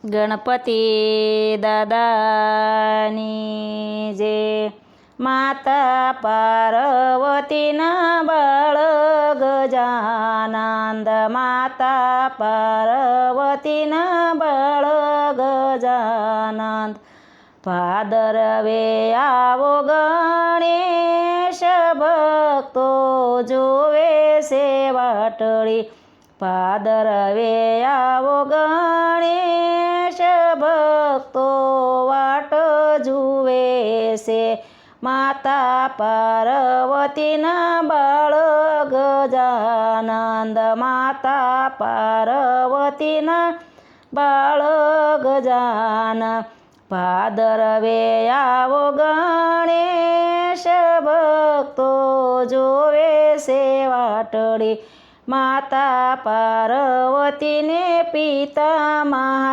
ગણપતિ દાદાની જે માતા પાર્વતીના બાળ ગજાનંદ માતા પાર્વતીના બાળ ગજાનંદ ભાદરવે આવો ગણેશ ભક્તો જોવે છે વાટડી ભાદરવે આવો ગણેશ ભક્તો વાટ જુએ છે માતા પાર્વતીના બાળ ગજાનંદ માતા પાર્વતીના બાળ ગજાનંદ ભાદરવે આવો ગણેશ ભક્તો જોવે છે વાટડી માતા પાર્વતીને પિતા